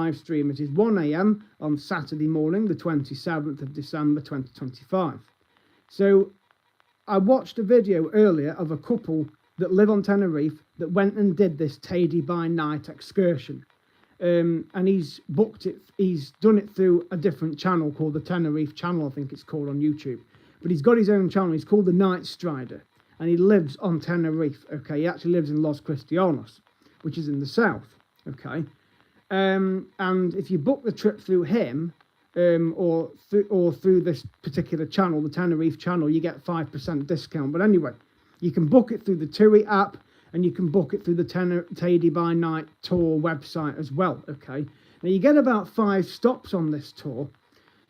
live stream. It is 1 a.m. on Saturday morning, the 27th of December 2025. So I watched a video earlier of a couple that live on Tenerife that went and did this Teide by night excursion. And he's booked it, he's done it through a different channel called the Tenerife channel, I think it's called, on YouTube. But he's got his own channel, he's called the Night Strider, and he lives on Tenerife, okay? He actually lives in Los Cristianos, which is in the south, okay? And if you book the trip through him, or through this particular channel, the Tenerife channel, you get 5% discount. But anyway, you can book it through the TUI app, and you can book it through the Teide by Night tour website as well, okay? Now, you get about 5 stops on this tour.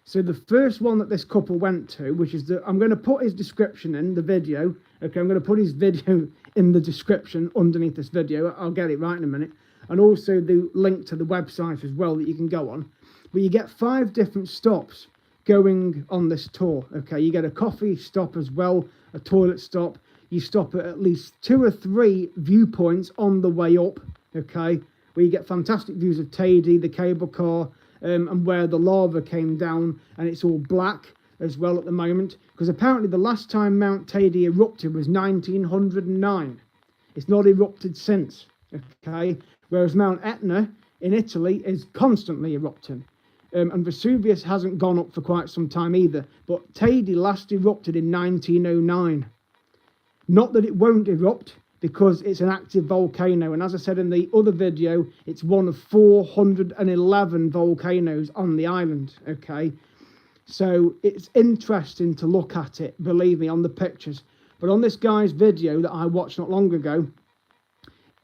So the first one that this couple went to, which is I'm going to put his description in the video, okay? I'm going to put his video in the description underneath this video. I'll get it right in a minute. And also the link to the website as well that you can go on. But you get 5 different stops going on this tour, okay? You get a coffee stop as well, a toilet stop. You stop at least 2 or 3 viewpoints on the way up, okay? Where you get fantastic views of Teide, the cable car, and where the lava came down, and it's all black as well at the moment. Because apparently the last time Mount Teide erupted was 1909. It's not erupted since, okay? Whereas Mount Etna in Italy is constantly erupting. And Vesuvius hasn't gone up for quite some time either. But Teide last erupted in 1909. Not that it won't erupt, because it's an active volcano. And as I said in the other video, it's one of 411 volcanoes on the island, okay? So it's interesting to look at it, believe me, on the pictures. But on this guy's video that I watched not long ago,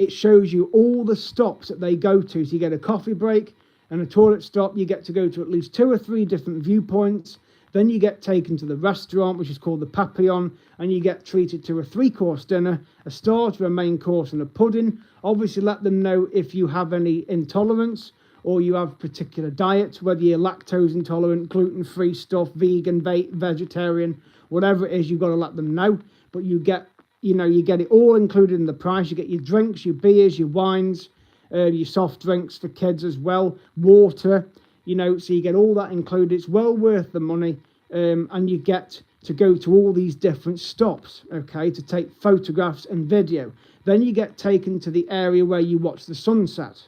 it shows you all the stops that they go to. So you get a coffee break and a toilet stop. You get to go to at least 2 or 3 different viewpoints. Then you get taken to the restaurant, which is called the Papillon, and you get treated to a 3-course dinner, a starter, a main course, and a pudding. Obviously, let them know if you have any intolerance or you have particular diets, whether you're lactose intolerant, gluten-free stuff, vegan, vegetarian, whatever it is, you've got to let them know. But you get, you get it all included in the price. You get your drinks, your beers, your wines, your soft drinks for kids as well, water. So you get all that included. It's well worth the money, and you get to go to all these different stops, okay, to take photographs and video. Then you get taken to the area where you watch the sunset,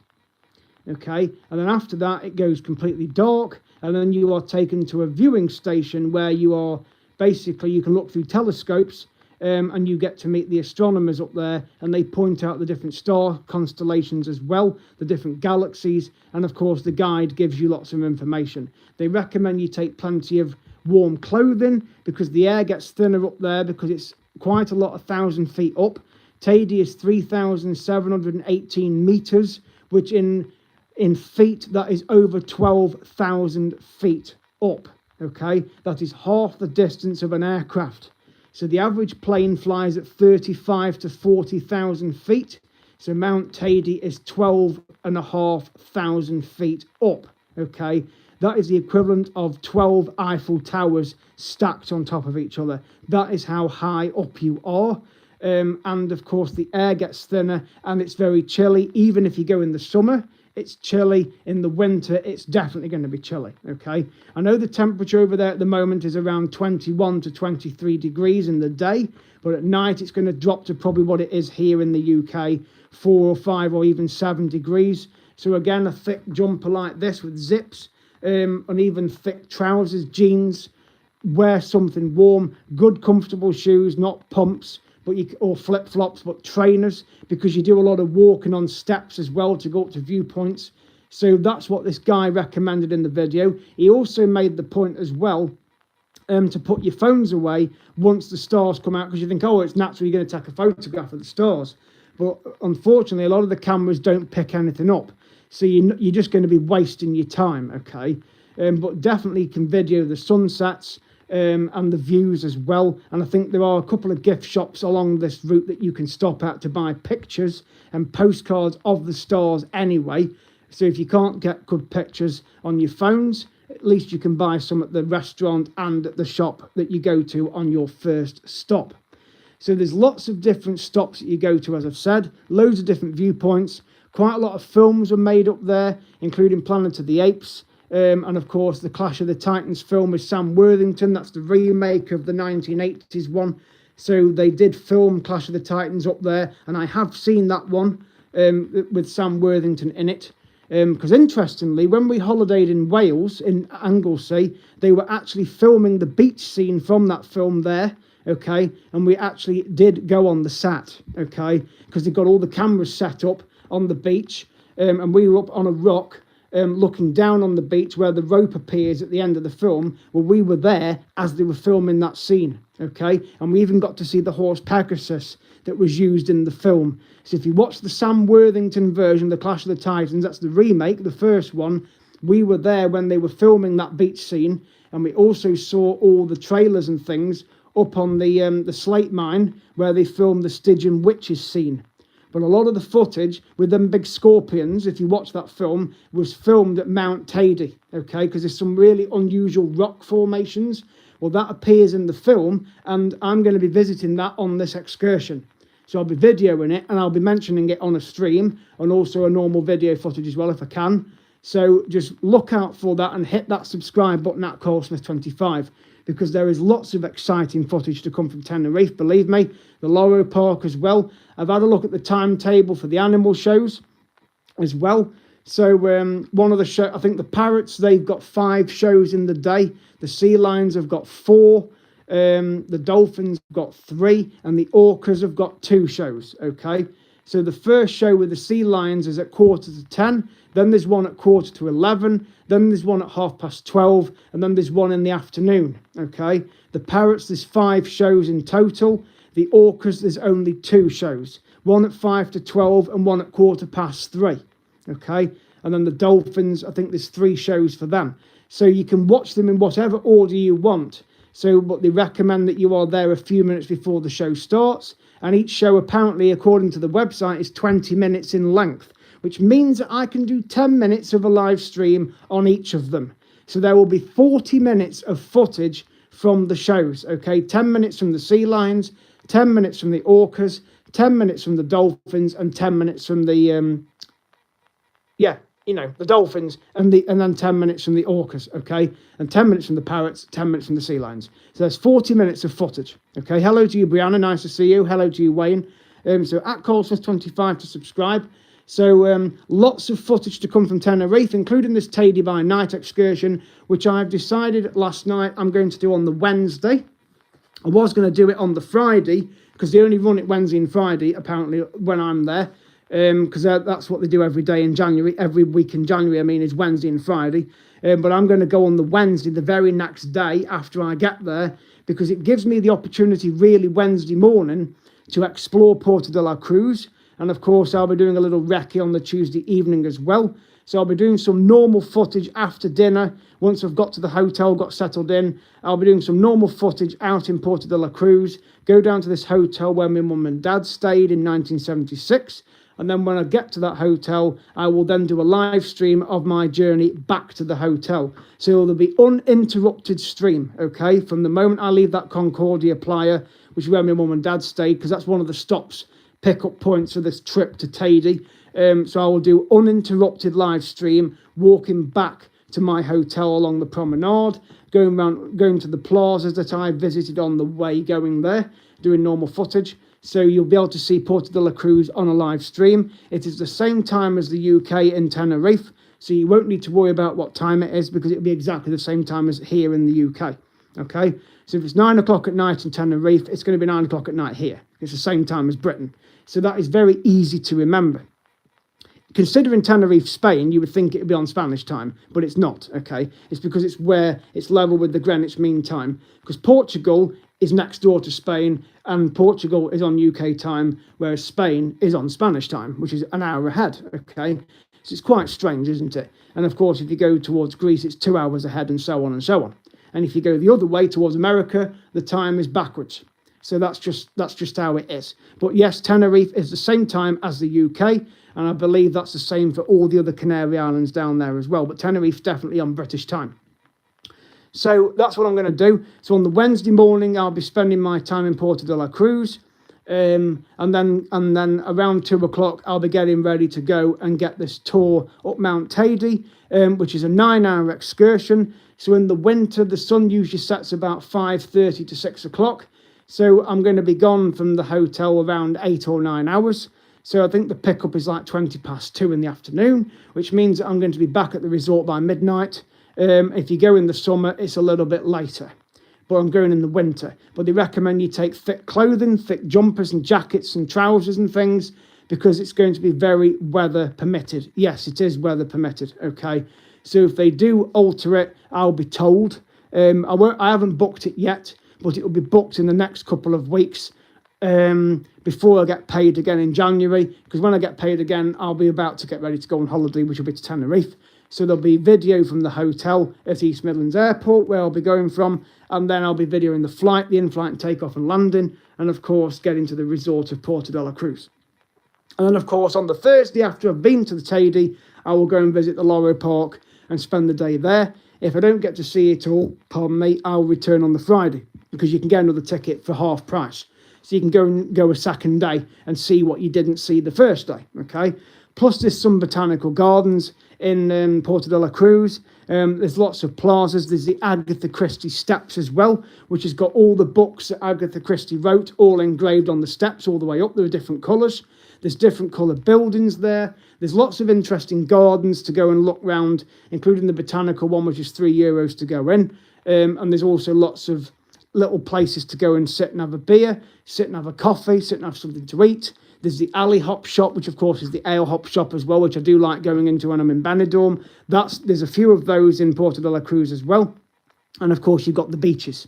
okay, and then after that it goes completely dark, and then you are taken to a viewing station where you are basically, you can look through telescopes, and you get to meet the astronomers up there, and they point out the different star constellations as well, the different galaxies, and of course the guide gives you lots of information. They recommend you take plenty of warm clothing because the air gets thinner up there, because it's quite a lot, 1,000 feet up. Teide is 3,718 meters, which in feet, that is over 12,000 feet up, okay? That is half the distance of an aircraft. So the average plane flies at 35 to 40,000 feet. So Mount Teide is 12,500 feet up, okay? That is the equivalent of 12 Eiffel Towers stacked on top of each other. That is how high up you are. And of course, the air gets thinner and it's very chilly. Even if you go in the summer, it's chilly. In the winter, it's definitely going to be chilly, okay? I know the temperature over there at the moment is around 21 to 23 degrees in the day, but at night it's going to drop to probably what it is here in the UK, 4 or 5 or even 7 degrees. So again, a thick jumper like this with zips, and even thick trousers, jeans, wear something warm, good comfortable shoes, not pumps, or flip-flops, but trainers, because you do a lot of walking on steps as well to go up to viewpoints. So that's what this guy recommended in the video. He also made the point as well to put your phones away once the stars come out, because you think, oh, it's naturally going to take a photograph of the stars. But unfortunately, a lot of the cameras don't pick anything up. So you're just going to be wasting your time, okay? But definitely can video the sunsets, and the views as well. And I think there are a couple of gift shops along this route that you can stop at to buy pictures and postcards of the stars anyway. So if you can't get good pictures on your phones, at least you can buy some at the restaurant and at the shop that you go to on your first stop. So there's lots of different stops that you go to, as I've said, loads of different viewpoints, Quite a lot of films were made up there, including Planet of the Apes. And of course, the Clash of the Titans film with Sam Worthington. That's the remake of the 1980s one. So they did film Clash of the Titans up there, and I have seen that one with Sam Worthington in it. Because interestingly, when we holidayed in Wales, in Anglesey, they were actually filming the beach scene from that film there, okay? And we actually did go on the set, okay? Because they got all the cameras set up on the beach, and we were up on a rock, looking down on the beach where the rope appears at the end of the film. Well, we were there as they were filming that scene, okay? And we even got to see the horse Pegasus that was used in the film. So if you watch the Sam Worthington version, The Clash of the Titans, that's the remake, the first one, we were there when they were filming that beach scene, and we also saw all the trailers and things up on the slate mine where they filmed the Stygian Witches scene. But a lot of the footage with them big scorpions, if you watch that film, was filmed at Mount Teide, okay? Because there's some really unusual rock formations. Well, that appears in the film, and I'm going to be visiting that on this excursion. So I'll be videoing it, and I'll be mentioning it on a stream, and also a normal video footage as well, if I can. So just look out for that and hit that subscribe button at Colesmith25, because there is lots of exciting footage to come from Tenerife, believe me. The Loro Park as well. I've had a look at the timetable for the animal shows as well. So one of the shows, I think the parrots, they've got 5 shows in the day. The sea lions have got 4. The dolphins have got 3. And the orcas have got 2 shows, okay? So the first show with the sea lions is at 9:45. Then there's one at 11:15. Then there's one at 12:30. And then there's one in the afternoon, okay? The parrots, there's 5 shows in total. The orcas, there's only 2 shows. One at 5 to 12 and one at 3:15, okay? And then the dolphins, I think there's 3 shows for them. So you can watch them in whatever order you want. So, but they recommend that you are there a few minutes before the show starts. And each show, apparently, according to the website, is 20 minutes in length, which means that I can do 10 minutes of a live stream on each of them. So there will be 40 minutes of footage from the shows, okay? 10 minutes from the sea lions, 10 minutes from the orcas, 10 minutes from the dolphins, and 10 minutes from the, the dolphins, and then 10 minutes from the orcas, okay? And 10 minutes from the parrots, 10 minutes from the sea lions. So there's 40 minutes of footage, okay? Hello to you, Brianna. Nice to see you. Hello to you, Wayne. So at Colesmith25 to subscribe. So lots of footage to come from Tenerife, including this Teide by night excursion, which I've decided last night I'm going to do on the Wednesday. I was going to do it on the Friday, because they only run it Wednesday and Friday, apparently, when I'm there. Because that's what they do every day in January. Every week in January, I mean, is Wednesday and Friday. But I'm going to go on the Wednesday, the very next day after I get there, because it gives me the opportunity, really, Wednesday morning to explore Puerto de la Cruz. And of course, I'll be doing a little recce on the Tuesday evening as well. So I'll be doing some normal footage after dinner. Once I've got to the hotel, got settled in, I'll be doing some normal footage out in Puerto de la Cruz. Go down to this hotel where my mum and dad stayed in 1976. And then when I get to that hotel, I will then do a live stream of my journey back to the hotel. So there'll be uninterrupted stream, okay? From the moment I leave that Concordia Playa, which is where my mum and dad stayed, because that's one of the stops, pick-up points for this trip to Teide. So I will do uninterrupted live stream, walking back to my hotel along the promenade, going to the plazas that I visited on the way going there, doing normal footage. So you'll be able to see Puerto de la Cruz on a live stream. It is the same time as the UK in Tenerife, so you won't need to worry about what time it is, because it'll be exactly the same time as here in the UK, okay? So if it's 9 o'clock at night in Tenerife, it's going to be 9 o'clock at night here. It's the same time as Britain. So that is very easy to remember. Considering Tenerife, Spain, you would think it would be on Spanish time, but it's not, okay? It's because it's where it's level with the Greenwich Mean Time. Because Portugal is next door to Spain, and Portugal is on UK time, whereas Spain is on Spanish time, which is an hour ahead, okay? So it's quite strange, isn't it? And of course, if you go towards Greece, it's 2 hours ahead, and so on and so on. And if you go the other way towards America, the time is backwards. So that's just how it is. But yes, Tenerife is the same time as the UK, and I believe that's the same for all the other Canary Islands down there as well. But Tenerife's definitely on British time. So that's what I'm going to do. So on the Wednesday morning, I'll be spending my time in Puerto de la Cruz. and then around 2 o'clock I'll be getting ready to go and get this tour up Mount Teide, which is a 9-hour excursion. So in the winter the sun usually sets about 5:30 to 6 o'clock. So I'm going to be gone from the hotel around 8 or 9 hours. So I think the pickup is like 2:20 in the afternoon, which means that I'm going to be back at the resort by midnight. If you go in the summer, it's a little bit later, but I'm going in the winter. But they recommend you take thick clothing, thick jumpers and jackets and trousers and things, because it's going to be very weather permitted. Yes, it is weather permitted, okay? So if they do alter it, I'll be told. I haven't booked it yet, but it will be booked in the next couple of weeks, before I get paid again in January, because when I get paid again, I'll be about to get ready to go on holiday, which will be to Tenerife. So there'll be video from the hotel at East Midlands Airport, where I'll be going from, and then I'll be videoing the flight, the in-flight and takeoff and landing, and of course getting to the resort of Porto de la Cruz. And then of course on the Thursday after I've been to the Teide, I will go and visit the Loro Park and spend the day there. If I don't get to see it all, pardon me, I'll return on the Friday, because you can get another ticket for half price. So you can go a second day and see what you didn't see the first day, okay? Plus there's some botanical gardens in Porto de la Cruz. There's lots of plazas. There's the Agatha Christie steps as well, which has got all the books that Agatha Christie wrote all engraved on the steps all the way up. There are different colours. There's different coloured buildings there. There's lots of interesting gardens to go and look round, including the botanical one, which is €3 to go in. And there's also lots of little places to go and sit and have a beer, sit and have a coffee, sit and have something to eat. There's the Alley Hop shop, which of course is the ale hop shop as well, which I do like going into when I'm in Benidorm. There's a few of those in Porto de la Cruz as well. And of course you've got the beaches.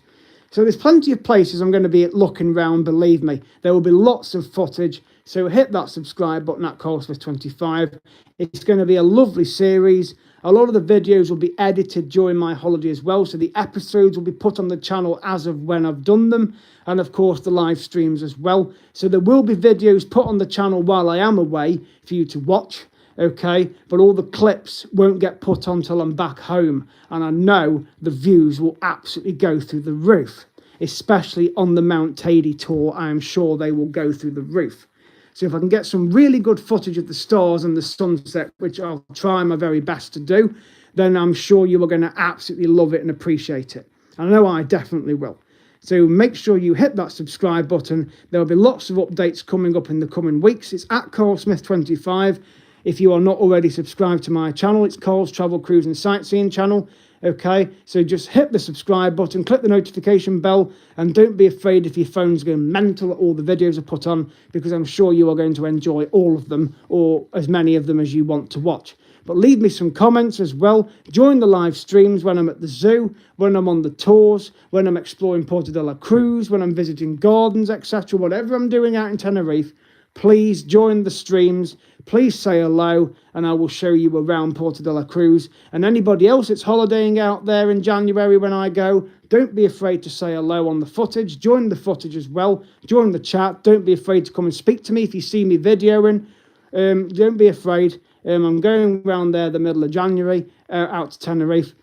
So there's plenty of places I'm going to be looking round, believe me. There will be lots of footage. So hit that subscribe button at CarlSmith25. It's going to be a lovely series. A lot of the videos will be edited during my holiday as well. So the episodes will be put on the channel as of when I've done them. And of course the live streams as well. So there will be videos put on the channel while I am away for you to watch. Okay, but all the clips won't get put on till I'm back home. And I know the views will absolutely go through the roof. Especially on the Mount Teide tour, I am sure they will go through the roof. So if I can get some really good footage of the stars and the sunset, which I'll try my very best to do, then I'm sure you are going to absolutely love it and appreciate it. I know I definitely will. So make sure you hit that subscribe button. There will be lots of updates coming up in the coming weeks. It's at CarlSmith25. If you are not already subscribed to my channel, it's Carl's Travel, Cruise and Sightseeing channel. Okay, so just hit the subscribe button, click the notification bell, and don't be afraid if your phone's going mental at all the videos I put on, because I'm sure you are going to enjoy all of them, or as many of them as you want to watch. But leave me some comments as well. Join the live streams when I'm at the zoo, when I'm on the tours, when I'm exploring Porto de la Cruz, when I'm visiting gardens, etc. Whatever I'm doing out in Tenerife, please join the streams. Please say hello, and I will show you around Porto de la Cruz. And anybody else that's holidaying out there in January when I go, don't be afraid to say hello on the footage. Join the footage as well. Join the chat. Don't be afraid to come and speak to me if you see me videoing. Don't be afraid. I'm going around there the middle of January, out to Tenerife.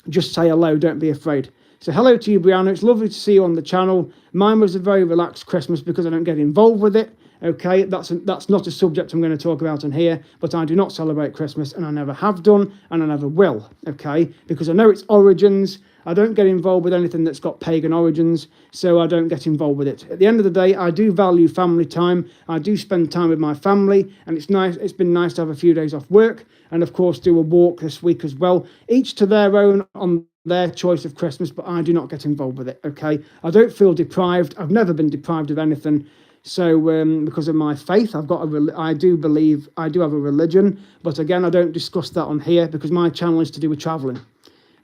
Just say hello. Don't be afraid. So hello to you, Brianna. It's lovely to see you on the channel. Mine was a very relaxed Christmas because I don't get involved with it. Okay, that's not a subject I'm going to talk about on here, but I do not celebrate Christmas, and I never have done, and I never will, okay, because I know its origins. I don't get involved with anything that's got pagan origins, so I don't get involved with it. At the end of the day, I do value family time. I do spend time with my family, and it's nice. It's been nice to have a few days off work, and of course do a walk this week as well. Each to their own on their choice of Christmas, but I do not get involved with it, okay. I don't feel deprived. I've never been deprived of anything. So because of my faith, I do have a religion, but again, I don't discuss that on here because my channel is to do with traveling.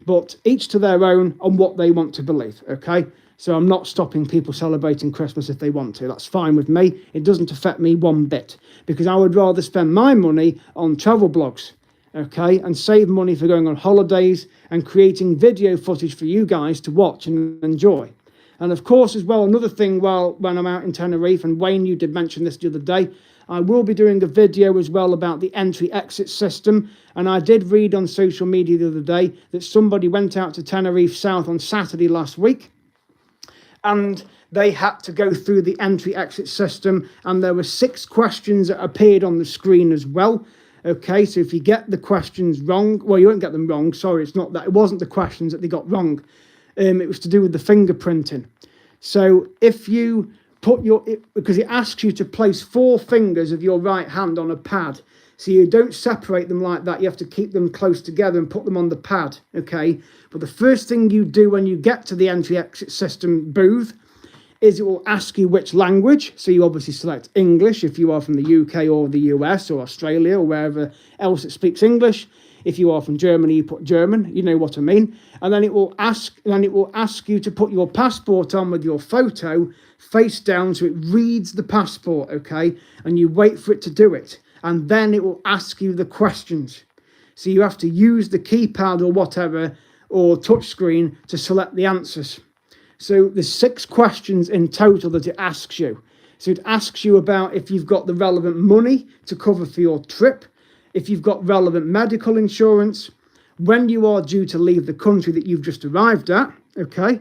But each to their own on what they want to believe, okay? So I'm not stopping people celebrating Christmas if they want to. That's fine with me. It doesn't affect me one bit, because I would rather spend my money on travel blogs, okay, and save money for going on holidays and creating video footage for you guys to watch and enjoy. And of course, as well, another thing when I'm out in Tenerife, and Wayne, you did mention this the other day, I will be doing a video as well about the entry-exit system. And I did read on social media the other day that somebody went out to Tenerife South on Saturday last week, and they had to go through the entry-exit system, and there were 6 questions that appeared on the screen as well. Okay, so if you get the questions wrong, well, you won't get them wrong. Sorry, it's not that. It wasn't the questions that they got wrong. It was to do with the fingerprinting. So if you put because it asks you to place 4 fingers of your right hand on a pad. So you don't separate them like that. You have to keep them close together and put them on the pad, okay? But the first thing you do when you get to the entry-exit system booth is it will ask you which language. So you obviously select English if you are from the UK or the US or Australia or wherever else it speaks English. If you are from Germany, you put German, you know what I mean. And then it will ask you to put your passport on with your photo face down so it reads the passport, okay? And you wait for it to do it. And then it will ask you the questions. So you have to use the keypad or whatever, or touchscreen to select the answers. So there's 6 questions in total that it asks you. So it asks you about if you've got the relevant money to cover for your trip, if you've got relevant medical insurance, when you are due to leave the country that you've just arrived at, okay?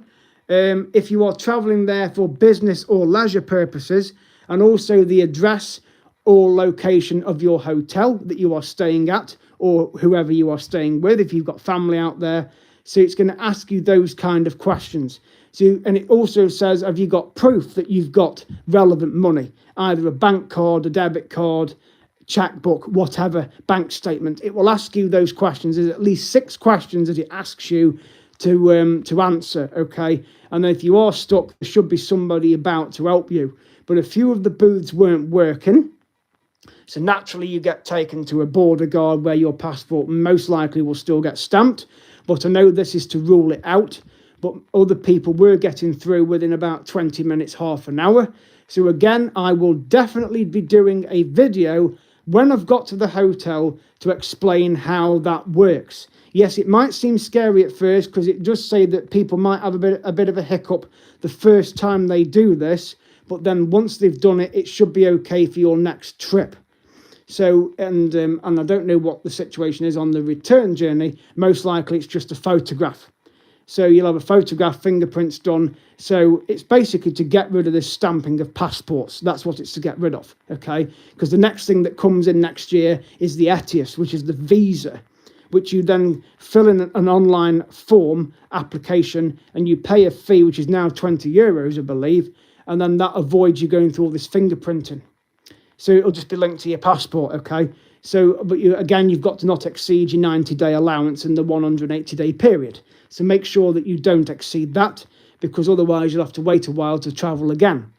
If you are traveling there for business or leisure purposes, and also the address or location of your hotel that you are staying at, or whoever you are staying with, if you've got family out there. So it's going to ask you those kind of questions. So, and it also says, have you got proof that you've got relevant money? Either a bank card, a debit card, checkbook, whatever, bank statement. It will ask you those questions. There's at least 6 questions that it asks you to answer, okay? And then if you are stuck, there should be somebody about to help you. But a few of the booths weren't working. So naturally you get taken to a border guard where your passport most likely will still get stamped. But I know this is to rule it out. But other people were getting through within about 20 minutes, half an hour. So again, I will definitely be doing a video when I've got to the hotel to explain how that works. Yes, it might seem scary at first because it does say that people might have a bit of a hiccup the first time they do this. But then once they've done it, it should be okay for your next trip. So, and I don't know what the situation is on the return journey. Most likely it's just a photograph. So you'll have a photograph, fingerprints done. So it's basically to get rid of this stamping of passports. That's what it's to get rid of, okay? Because the next thing that comes in next year is the ETIAS, which is the visa, which you then fill in an online form application and you pay a fee, which is now €20, I believe. And then that avoids you going through all this fingerprinting. So it'll just be linked to your passport, okay? So, but you've got to not exceed your 90-day allowance in the 180-day period. So make sure that you don't exceed that, because otherwise you'll have to wait a while to travel again.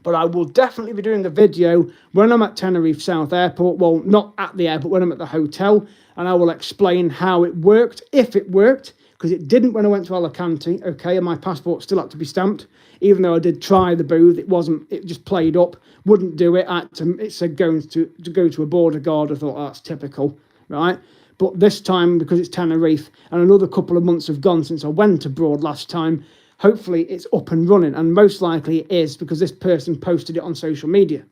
But I will definitely be doing a video when I'm at Tenerife South Airport. Well, not at the airport, when I'm at the hotel. And I will explain how it worked, if it worked, because it didn't when I went to Alicante, okay? And my passport still had to be stamped. Even though I did try the booth, it just played up, wouldn't do it. It said going to go to a border guard. I thought, oh, that's typical, right? But this time, because it's Tenerife, and another couple of months have gone since I went abroad last time, hopefully it's up and running. And most likely it is, because this person posted it on social media.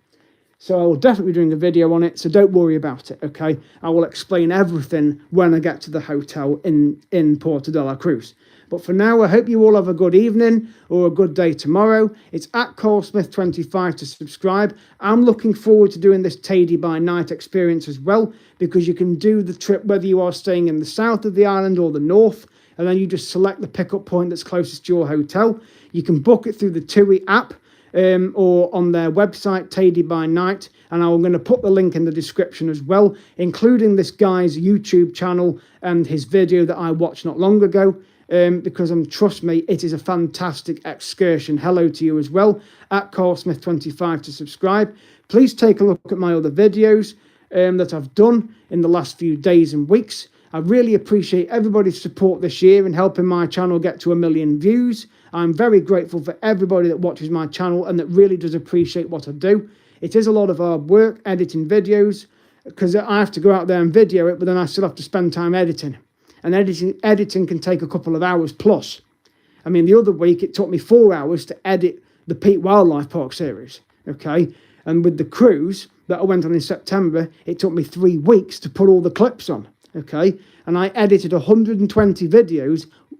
So I will definitely be doing a video on it, so don't worry about it, okay? I will explain everything when I get to the hotel in Puerto de la Cruz. But for now, I hope you all have a good evening or a good day tomorrow. It's at CarlSmith25 to subscribe. I'm looking forward to doing this Teide by night experience as well, because you can do the trip whether you are staying in the south of the island or the north, and then you just select the pickup point that's closest to your hotel. You can book it through the TUI app or on their website, Teide by Night, and I'm going to put the link in the description as well, including this guy's YouTube channel and his video that I watched not long ago. Because trust me, it is a fantastic excursion. Hello to you as well, at CarlSmith25 to subscribe. Please take a look at my other videos that I've done in the last few days and weeks. I really appreciate everybody's support this year in helping my channel get to 1 million views. I'm very grateful for everybody that watches my channel and that really does appreciate what I do. It is a lot of hard work editing videos, because I have to go out there and video it, but then I still have to spend time editing. And editing can take a couple of hours plus. I mean, the other week it took me 4 hours to edit the Peak Wildlife Park series, okay? And with the cruise that I went on in September, it took me 3 weeks to put all the clips on, okay? And I edited 120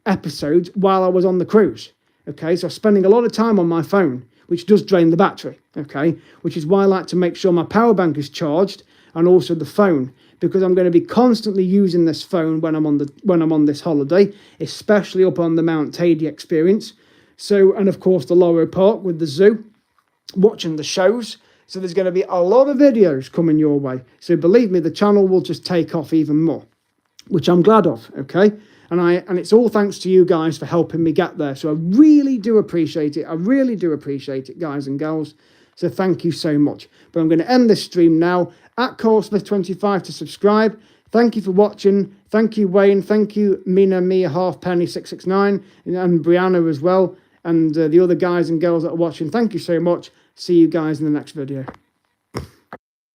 episodes while I was on the cruise, Okay, so I'm spending a lot of time on my phone, which does drain the battery. Okay, which is why I like to make sure my power bank is charged and also the phone, because I'm going to be constantly using this phone when I'm on this holiday, especially up on the Mount Teide experience. So, and of course the Loro Park with the zoo, watching the shows. So there's going to be a lot of videos coming your way. So believe me, the channel will just take off even more, which I'm glad of. Okay, and it's all thanks to you guys for helping me get there. So I really do appreciate it. I really do appreciate it, guys and girls. So thank you so much. But I'm going to end this stream now. At CoreSmith25 to subscribe. Thank you for watching. Thank you, Wayne. Thank you, Mia Halfpenny 669, and Brianna as well, and the other guys and girls that are watching. Thank you so much. See you guys in the next video.